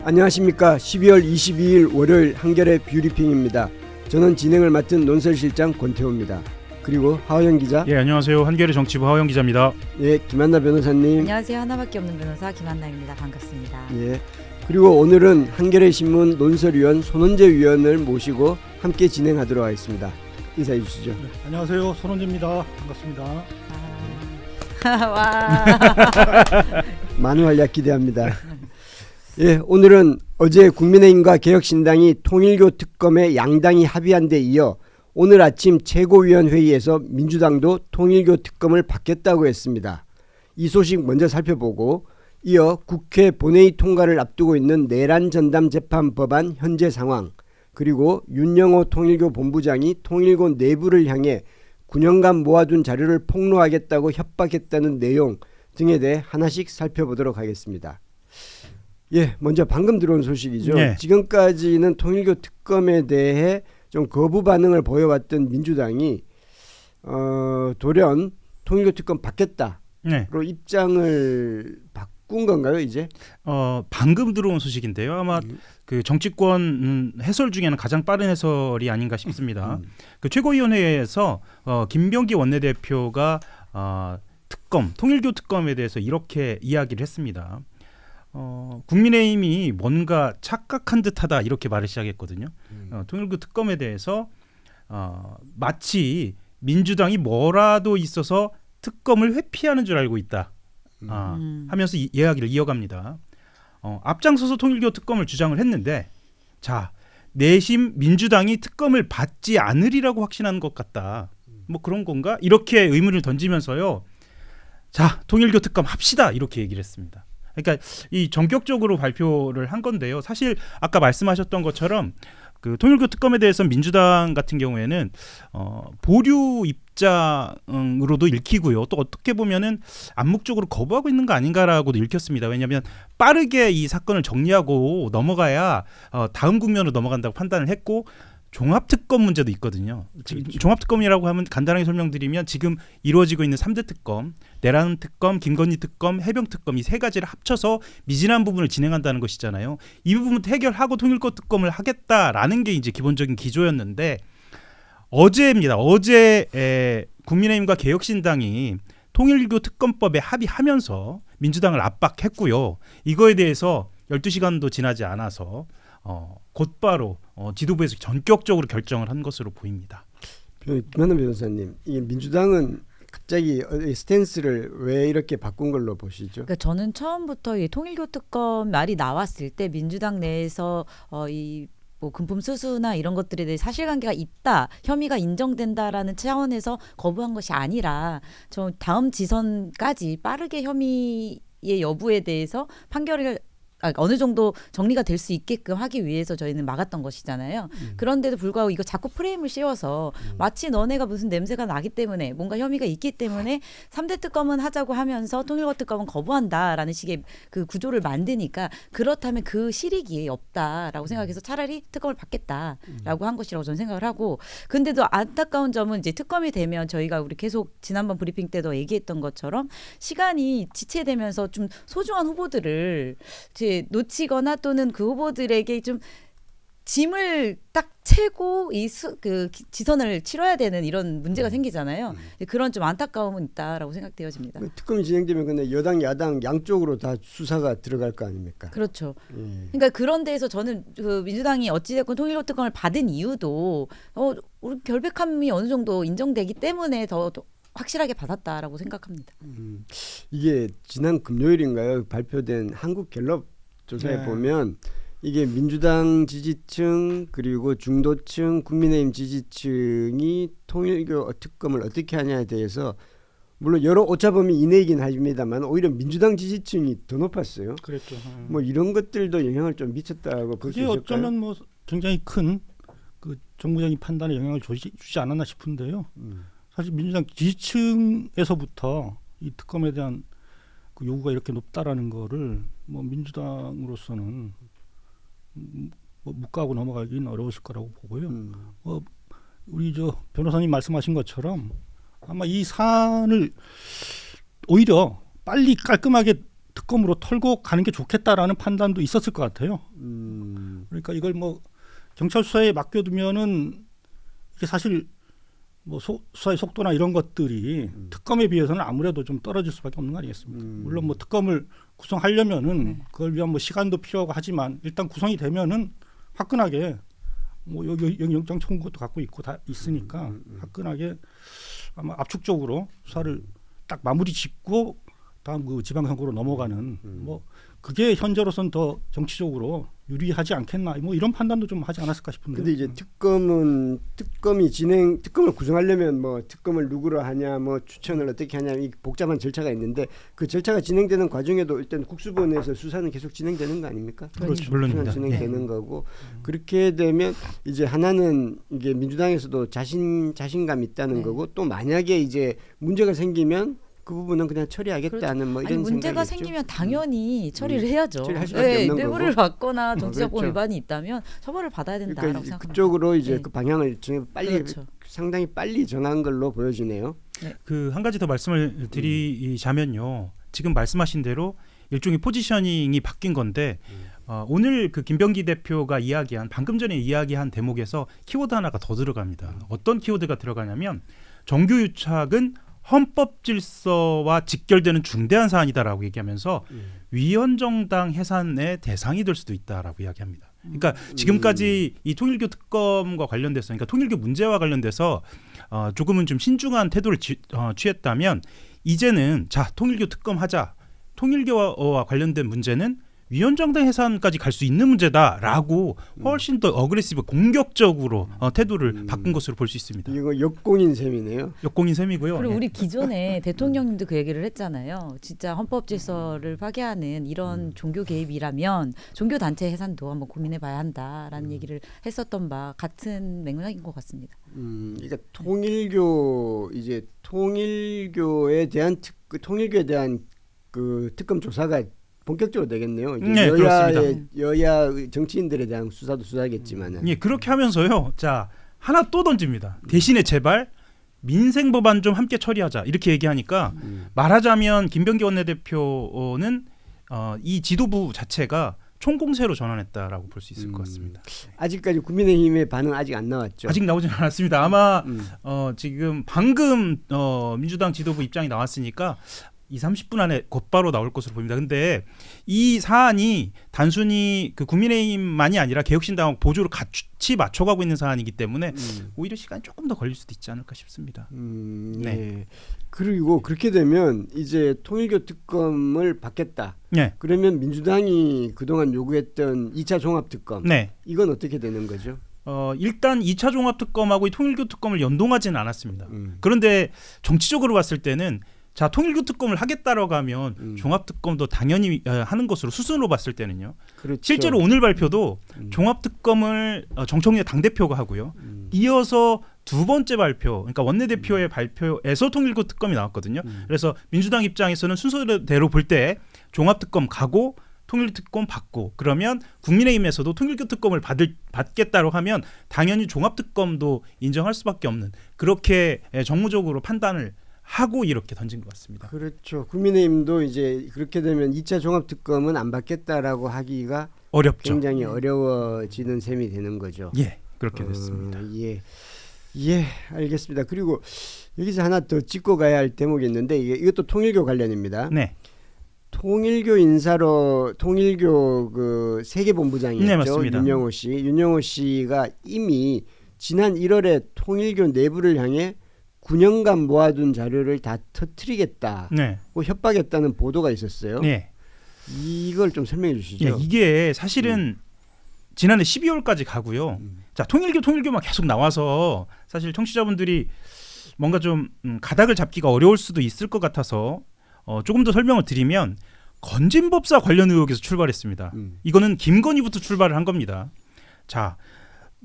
안녕하십니까. 12월 22일 월요일 한겨레 뷰리핑입니다. 저는 진행을 맡은 논설실장 권태호입니다. 그리고 하호영 기자. 예, 안녕하세요. 한겨레 정치부 하호영 기자입니다. 예, 김한나 변호사님. 안녕하세요. 하나밖에 없는 변호사 김한나입니다. 반갑습니다. 예, 그리고 오늘은 한겨레 신문 논설위원 손원재 위원을 모시고 함께 진행하도록 하겠습니다. 인사해 주시죠. 네, 안녕하세요. 손원재입니다. 반갑습니다. 와. 많은 활약 기대합니다. 예, 오늘은 어제 국민의힘과 개혁신당이 통일교 특검에 양당이 합의한 데 이어 오늘 아침 최고위원회의에서 민주당도 통일교 특검을 받겠다고 했습니다. 이 소식 먼저 살펴보고 이어 국회 본회의 통과를 앞두고 있는 내란 전담 재판 법안 현재 상황, 그리고 윤영호 통일교 본부장이 통일교 내부를 향해 9년간 모아둔 자료를 폭로하겠다고 협박했다는 내용 등에 대해 하나씩 살펴보도록 하겠습니다. 예, 먼저 방금 들어온 소식이죠. 네. 지금까지는 통일교 특검에 대해 좀 거부 반응을 보여왔던 민주당이 돌연 통일교 특검 받겠다로 네. 입장을 바꾼 건가요, 이제? 방금 들어온 소식인데요. 아마 그 정치권 해설 중에는 가장 빠른 해설이 아닌가 싶습니다. 그 최고위원회에서 김병기 원내대표가 특검, 통일교 특검에 대해서 이렇게 이야기를 했습니다. 국민의힘이 뭔가 착각한 듯하다 이렇게 말을 시작했거든요. 통일교 특검에 대해서 마치 민주당이 뭐라도 있어서 특검을 회피하는 줄 알고 있다 하면서 이야기를 이어갑니다. 앞장서서 통일교 특검을 주장을 했는데, 자, 내심 민주당이 특검을 받지 않으리라고 확신하는 것 같다. 뭐 그런 건가? 이렇게 의문을 던지면서요. 자, 통일교 특검 합시다 이렇게 얘기를 했습니다. 그러니까 이 전격적으로 발표를 한 건데요. 사실 아까 말씀하셨던 것처럼 그 통일교 특검에 대해서 민주당 같은 경우에는 보류 입장으로도 읽히고요. 또 어떻게 보면은 암묵적으로 거부하고 있는 거 아닌가라고도 읽혔습니다. 왜냐하면 빠르게 이 사건을 정리하고 넘어가야 다음 국면으로 넘어간다고 판단을 했고, 종합특검 문제도 있거든요. 그렇죠. 종합특검이라고 하면 간단하게 설명드리면 지금 이루어지고 있는 3대 특검, 내란 특검, 김건희 특검, 해병 특검 이 세 가지를 합쳐서 미진한 부분을 진행한다는 것이잖아요. 이 부분부터 해결하고 통일교 특검을 하겠다라는 게 이제 기본적인 기조였는데, 어제입니다. 어제 국민의힘과 개혁신당이 통일교 특검법에 합의하면서 민주당을 압박했고요. 이거에 대해서 12시간도 지나지 않아서 곧바로 지도부에서 전격적으로 결정을 한 것으로 보입니다. 김한나 변호사님, 이 민주당은 갑자기 스탠스를 왜 이렇게 바꾼 걸로 보시죠? 그러니까 저는 처음부터 이 통일교 특검 말이 나왔을 때 민주당 내에서 뭐 금품 수수나 이런 것들에 대해 사실관계가 있다, 혐의가 인정된다라는 차원에서 거부한 것이 아니라 저 다음 지선까지 빠르게 혐의의 여부에 대해서 판결을 어느 정도 정리가 될 수 있게끔 하기 위해서 저희는 막았던 것이잖아요. 그런데도 불구하고 이거 자꾸 프레임을 씌워서 마치 너네가 무슨 냄새가 나기 때문에, 뭔가 혐의가 있기 때문에 3대 특검은 하자고 하면서 통일교 특검은 거부한다라는 식의 그 구조를 만드니까, 그렇다면 그 실익이 없다라고 생각해서 차라리 특검을 받겠다라고 한 것이라고 저는 생각을 하고, 근데도 안타까운 점은 이제 특검이 되면 저희가 우리 계속 지난번 브리핑 때도 얘기했던 것처럼 시간이 지체되면서 좀 소중한 후보들을 놓치거나 또는 그 후보들에게 좀 짐을 딱 채고 그 지선을 치러야 되는 이런 문제가 생기잖아요. 그런 좀 안타까움은 있다라고 생각되어집니다. 특검이 진행되면 근데 여당 야당 양쪽으로 다 수사가 들어갈 거 아닙니까? 그렇죠. 그러니까 그런 데에서 저는 그 민주당이 어찌됐건 통일교 특검을 받은 이유도 우리 결백함이 어느 정도 인정되기 때문에 더 확실하게 받았다라고 생각합니다. 이게 지난 금요일인가요? 발표된 한국갤럽 조사에 보면 이게 민주당 지지층 그리고 중도층, 국민의힘 지지층이 통일교 특검을 어떻게 하냐에 대해서 물론 여러 오차범위 이내이긴 합니다만 오히려 민주당 지지층이 더 높았어요. 그랬죠. 뭐 이런 것들도 영향을 좀 미쳤다고 볼 수 그게 있을까요? 어쩌면 뭐 굉장히 큰 그 정부적인 판단에 영향을 주지 않았나 싶은데요. 사실 민주당 지지층에서부터 이 특검에 대한 그 요구가 이렇게 높다라는 거를 뭐 민주당으로서는 뭐 묵과하고 넘어가기는 어려웠을 거라고 보고요. 우리 저 변호사님 말씀하신 것처럼 아마 이 사안을 오히려 빨리 깔끔하게 특검으로 털고 가는 게 좋겠다라는 판단도 있었을 것 같아요. 그러니까 이걸 뭐 경찰 수사에 맡겨두면은 이게 사실 뭐 수사의 속도나 이런 것들이 특검에 비해서는 아무래도 좀 떨어질 수밖에 없는 거 아니겠습니까? 물론 뭐 특검을 구성하려면은 그걸 위한 뭐 시간도 필요하고 하지만 일단 구성이 되면은 화끈하게 뭐 여기 영장 청구도 갖고 있고 다 있으니까 화끈하게 아마 압축적으로 수사를 딱 마무리 짓고 다음 그 지방선거로 넘어가는 뭐 그게 현재로선 더 정치적으로 유리하지 않겠나 뭐 이런 판단도 좀 하지 않았을까 싶은데. 근데 이제 특검을 구성하려면 뭐 특검을 누구로 하냐, 뭐 추천을 어떻게 하냐, 이 복잡한 절차가 있는데 그 절차가 진행되는 과정에도 일단 국수본에서 수사는 계속 진행되는 거 아닙니까? 그렇죠. 물론입니다. 진행되는 거고 그렇게 되면 이제 하나는 이게 민주당에서도 자신감 있다는 거고 또 만약에 이제 문제가 생기면 그 부분은 그냥 처리하겠다는 뭐 이런 아니, 문제가 생각이겠죠. 생기면 당연히 처리를 해야죠. 처리할 수밖에 없는 뇌물을 거고. 받거나 정치자본 그렇죠. 위반이 있다면 처벌을 받아야 된다라고 그러니까 생각합니다. 그쪽으로 이제 네. 그 방향을 빨리 그렇죠. 상당히 빨리 정한 걸로 보여지네요. 그 한 가지 더 말씀을 드리자면요. 지금 말씀하신 대로 일종의 포지셔닝이 바뀐 건데 오늘 그 김병기 대표가 방금 전에 이야기한 대목에서 키워드 하나가 더 들어갑니다. 어떤 키워드가 들어가냐면 정규유착은 헌법 질서와 직결되는 중대한 사안이다라고 얘기하면서 위헌정당 해산의 대상이 될 수도 있다라고 이야기합니다. 그러니까 지금까지 이 통일교 특검과 관련돼서, 그러니까 통일교 문제와 관련돼서 조금은 좀 신중한 태도를 취했다면 이제는 자 통일교 특검하자. 통일교와 관련된 문제는 위헌정당 해산까지 갈 수 있는 문제다라고 훨씬 더 어그레시브 공격적으로 태도를 바꾼 것으로 볼 수 있습니다. 이거 역공인 셈이네요. 역공인 셈이고요. 그리고 예. 우리 기존에 대통령님도 그 얘기를 했잖아요. 진짜 헌법 질서를 파괴하는 이런 종교 개입이라면 종교 단체 해산도 한번 고민해봐야 한다라는 얘기를 했었던 바 같은 맥락인 것 같습니다. 그러니까 통일교에 대한 그 특검 조사가 본격적으로 되겠네요. 이제 네, 그렇습니다. 여야 정치인들에 대한 수사도 수사겠지만은. 예, 그렇게 하면서요. 자, 하나 또 던집니다. 대신에 제발 민생 법안 좀 함께 처리하자. 이렇게 얘기하니까 말하자면 김병기 원내대표는 이 지도부 자체가 총공세로 전환했다라고 볼 수 있을 것 같습니다. 아직까지 국민의힘의 반응 아직 안 나왔죠. 아직 나오지는 않았습니다. 아마 지금 방금 민주당 지도부 입장이 나왔으니까 20-30분 안에 곧바로 나올 것으로 보입니다. 근데 이 사안이 단순히 그 국민의힘만이 아니라 개혁신당하고 보조를 같이 맞춰가고 있는 사안이기 때문에 오히려 시간이 조금 더 걸릴 수도 있지 않을까 싶습니다. 네. 네. 그리고 그렇게 되면 이제 통일교 특검을 받겠다. 네. 그러면 민주당이 그동안 요구했던 2차 종합특검 네. 이건 어떻게 되는 거죠? 일단 2차 종합특검하고 이 통일교 특검을 연동하지는 않았습니다. 그런데 정치적으로 봤을 때는 자 통일교 특검을 하겠다라고 하면 종합특검도 당연히 하는 것으로 수순으로 봤을 때는요. 그렇죠. 실제로 오늘 발표도 종합특검을 정청래 당대표가 하고요. 이어서 두 번째 발표, 그러니까 원내대표의 발표에서 통일교 특검이 나왔거든요. 그래서 민주당 입장에서는 순서대로 볼 때 종합특검 가고 통일특검 받고 그러면 국민의힘에서도 통일교 특검을 받겠다고 하면 당연히 종합특검도 인정할 수밖에 없는 그렇게 정무적으로 판단을 하고 이렇게 던진 것 같습니다. 그렇죠. 국민의힘도 이제 그렇게 되면 2차 종합특검은 안 받겠다라고 하기가 어렵죠. 굉장히 어려워지는 셈이 되는 거죠. 예, 그렇게 됐습니다. 예, 알겠습니다. 그리고 여기서 하나 더 짚고 가야 할 대목이 있는데 이것도 통일교 관련입니다. 네. 통일교 인사로 통일교 그 세계본부장이었죠. 네, 맞습니다. 윤영호 씨가 이미 지난 1월에 통일교 내부를 향해 9년간 모아둔 자료를 다 터뜨리겠다고 네. 협박했다는 보도가 있었어요. 네. 이걸 좀 설명해 주시죠. 예, 이게 사실은 지난해 12월까지 가고요. 자, 통일교만 계속 나와서 사실 청취자분들이 뭔가 좀 가닥을 잡기가 어려울 수도 있을 것 같아서 조금 더 설명을 드리면 건진법사 관련 의혹에서 출발했습니다. 이거는 김건희부터 출발을 한 겁니다. 자,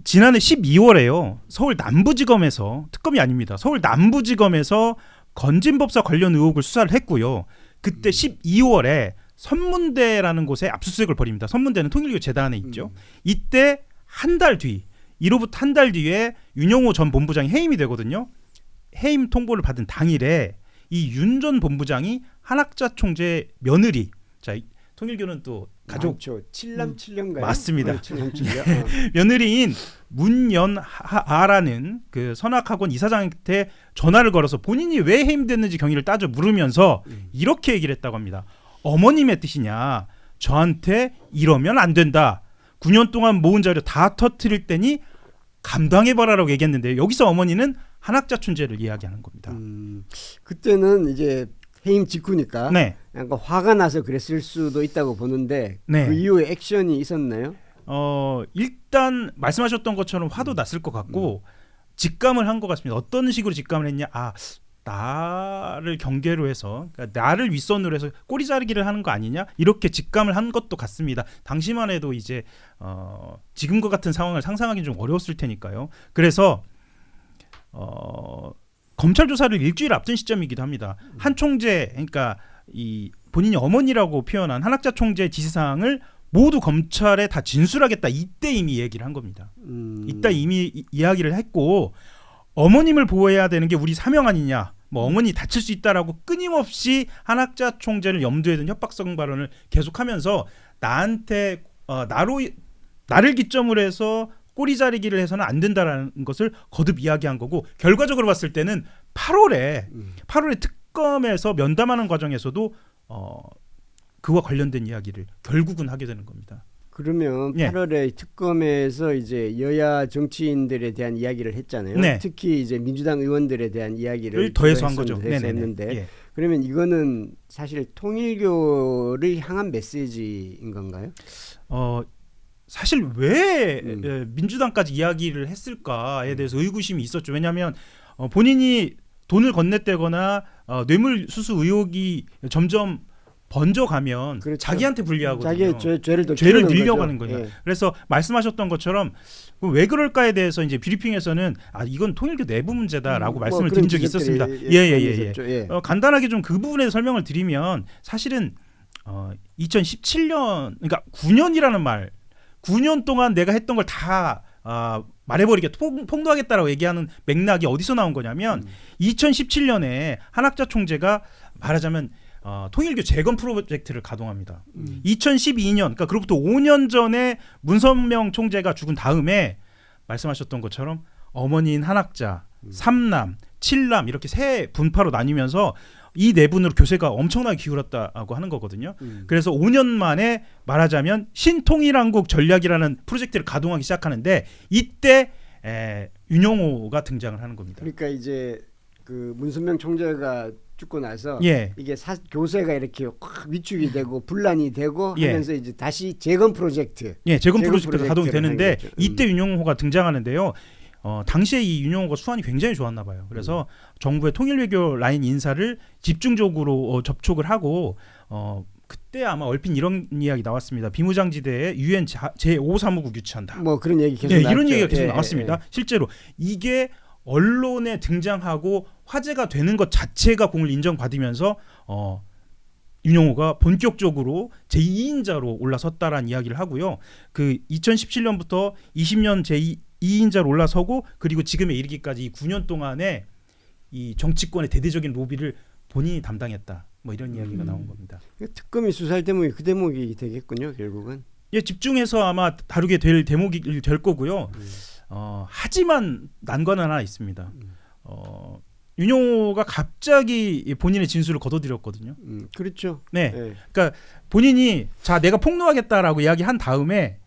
지난해 12월에요. 서울 남부지검에서 특검이 아닙니다. 서울 남부지검에서 건진법사 관련 의혹을 수사를 했고요. 그때 12월에 선문대라는 곳에 압수수색을 벌입니다. 선문대는 통일교 재단에 있죠. 이때 이로부터 한 달 뒤에 윤영호 전 본부장이 해임이 되거든요. 해임 통보를 받은 당일에 이 윤 전 본부장이 한학자 총재 며느리 자, 통일교는 또 가족 많죠. 칠남칠녀인가요? 맞습니다. 칠남칠녀. 며느리인 문연아라는 그 선악학원 이사장한테 전화를 걸어서 본인이 왜 해임됐는지 경위를 따져 물으면서 이렇게 얘기를 했다고 합니다. 어머님의 뜻이냐? 저한테 이러면 안 된다. 9년 동안 모은 자료 다 터뜨릴 테니 감당해봐라라고 얘기했는데 여기서 어머니는 한학자 촌재를 이야기하는 겁니다. 그때는 이제 해임 직후니까 네. 약간 화가 나서 그랬을 수도 있다고 보는데 네. 그 이후에 액션이 있었나요? 일단 말씀하셨던 것처럼 화도 났을 것 같고 직감을 한 것 같습니다. 어떤 식으로 직감을 했냐? 나를 경계로 해서 그러니까 나를 윗선으로 해서 꼬리 자르기를 하는 거 아니냐? 이렇게 직감을 한 것도 같습니다. 당시만 해도 이제 지금과 같은 상황을 상상하기는 좀 어려웠을 테니까요. 그래서 검찰 조사를 일주일 앞둔 시점이기도 합니다. 한 총재, 그러니까 이 본인이 어머니라고 표현한 한학자 총재 지시사항을 모두 검찰에 다 진술하겠다. 이때 이미 얘기를 한 겁니다. 이때 이미 이야기를 했고 어머님을 보호해야 되는 게 우리 사명 아니냐. 뭐 어머니 다칠 수 있다라고 끊임없이 한학자 총재를 염두에 둔 협박성 발언을 계속하면서 나한테 나를 기점으로 해서 꼬리 자르기를 해서는 안 된다라는 것을 거듭 이야기한 거고 결과적으로 봤을 때는 8월에 특검에서 면담하는 과정에서도 그와 관련된 이야기를 결국은 하게 되는 겁니다. 그러면 예. 8월에 특검에서 이제 여야 정치인들에 대한 이야기를 했잖아요. 네. 특히 이제 민주당 의원들에 대한 이야기를 더해서 한 거죠. 더해서 네네네. 했는데 예. 그러면 이거는 사실 통일교를 향한 메시지인 건가요? 사실 왜 민주당까지 이야기를 했을까에 대해서 의구심이 있었죠. 왜냐하면 본인이 돈을 건넸다거나 뇌물수수 의혹이 점점 번져가면 그렇죠. 자기한테 불리하거든요. 자기의 죄를 더 죄를 키우는 늘려가는 거죠. 거예요. 예. 그래서 말씀하셨던 것처럼 왜 그럴까에 대해서 이제 브리핑에서는 이건 통일교 내부 문제다라고 말씀을 그런 드린 적이 지적들이 있었습니다. 있었죠. 예. 간단하게 좀 그 부분에 설명을 드리면 사실은 2017년 그러니까 9년이라는 말 9년 동안 내가 했던 걸 다 말해버리겠다 폭로하겠다라고 얘기하는 맥락이 어디서 나온 거냐면 2017년에 한학자 총재가 말하자면 통일교 재건 프로젝트를 가동합니다. 2012년 그러니까 그로부터 5년 전에 문선명 총재가 죽은 다음에 말씀하셨던 것처럼 어머니인 한학자, 삼남, 칠남 이렇게 세 분파로 나뉘면서 이 내분으로 교세가 엄청나게 기울었다고 하는 거거든요. 그래서 5년 만에 말하자면 신통일한국 전략이라는 프로젝트를 가동하기 시작하는데 이때 윤영호가 등장을 하는 겁니다. 그러니까 이제 그 문선명 총재가 죽고 나서 예. 이게 교세가 이렇게 확 위축이 되고 분란이 되고 예. 하면서 이제 다시 재건 프로젝트. 예, 재건 프로젝트가 가동이 프로젝트를 되는데 하는 거죠. 이때 윤영호가 등장하는데요. 당시에 이 윤영호가 수완이 굉장히 좋았나 봐요. 그래서 정부의 통일외교 라인 인사를 집중적으로 접촉을 하고 그때 아마 얼핏 이런 이야기 나왔습니다. 비무장지대에 유엔 제5사무국 유치한다. 뭐 그런 얘기 계속 네, 나왔죠. 이런 얘기가 계속 예, 나왔습니다. 실제로 이게 언론에 등장하고 화제가 되는 것 자체가 공을 인정받으면서 윤영호가 본격적으로 제2인자로 올라섰다라는 이야기를 하고요. 그 2017년부터 20년 제2인자로 올라서고 그리고 지금에 이르기까지 이 9년 동안의 이 정치권의 대대적인 로비를 본인이 담당했다. 뭐 이런 이야기가 나온 겁니다. 특검이 수사할 대목이 그 대목이 되겠군요, 결국은. 예, 집중해서 아마 다루게 될 대목이 될 거고요. 하지만 난관은 하나 있습니다. 윤영호가 갑자기 본인의 진술을 거둬들였거든요. 그렇죠. 네, 예. 그러니까 본인이 내가 폭로하겠다라고 이야기한 다음에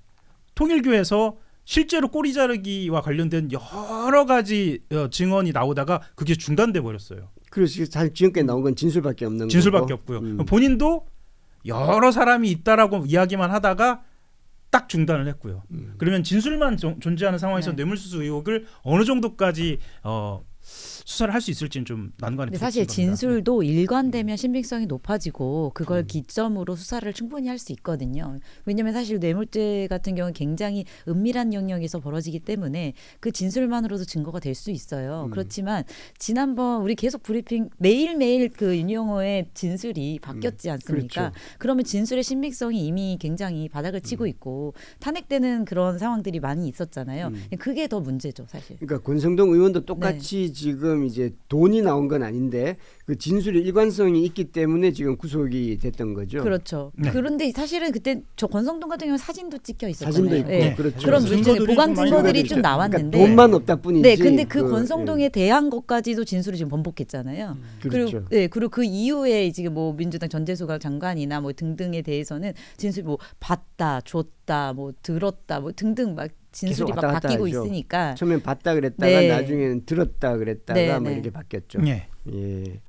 통일교에서 실제로 꼬리 자르기와 관련된 여러 가지 증언이 나오다가 그게 중단돼 버렸어요. 그래서 사실 지금까지 나온 건 진술밖에 없는 진술밖에 거고. 없고요. 본인도 여러 사람이 있다라고 이야기만 하다가 딱 중단을 했고요. 그러면 진술만 존재하는 상황에서 네. 뇌물수수 의혹을 어느 정도까지 수사를 할 수 있을지는 좀 난관이 근데 사실 부딪힌 겁니다. 진술도 일관되면 신빙성이 높아지고 그걸 기점으로 수사를 충분히 할 수 있거든요. 왜냐하면 사실 뇌물죄 같은 경우는 굉장히 은밀한 영역에서 벌어지기 때문에 그 진술만으로도 증거가 될 수 있어요. 그렇지만 지난번 우리 계속 브리핑 매일매일 그 윤영호의 진술이 바뀌었지 않습니까? 그렇죠. 그러면 진술의 신빙성이 이미 굉장히 바닥을 치고 있고 탄핵되는 그런 상황들이 많이 있었잖아요. 그게 더 문제죠, 사실. 그러니까 권성동 의원도 똑같이 지금 이제 돈이 나온 건 아닌데 그 진술의 일관성이 있기 때문에 지금 구속이 됐던 거죠. 그렇죠. 네. 그런데 사실은 그때 저 권성동 같은 경우는 사진도 찍혀 있었잖아요. 사진도 있고 예. 그렇죠. 그런 증거들이 문제 좀 보강 많이 증거들이 나오죠. 좀 나왔는데 그러니까 돈만 없다 뿐이지. 네, 근데 그 예. 권성동에 대한 것까지도 진술을 지금 번복했잖아요. 그렇죠. 그리고 네, 그리고 그 이후에 지금 뭐 민주당 전재수가 장관이나 뭐 등등에 대해서는 진술 뭐 봤다, 줬다, 뭐 들었다, 뭐 등등 막 진술이 막 계속 왔다 갔다 바뀌고 하죠. 있으니까 처음엔 봤다 그랬다가 네. 나중에는 들었다 그랬다가 네, 뭐 네. 이렇게 바뀌었죠. 예. 예.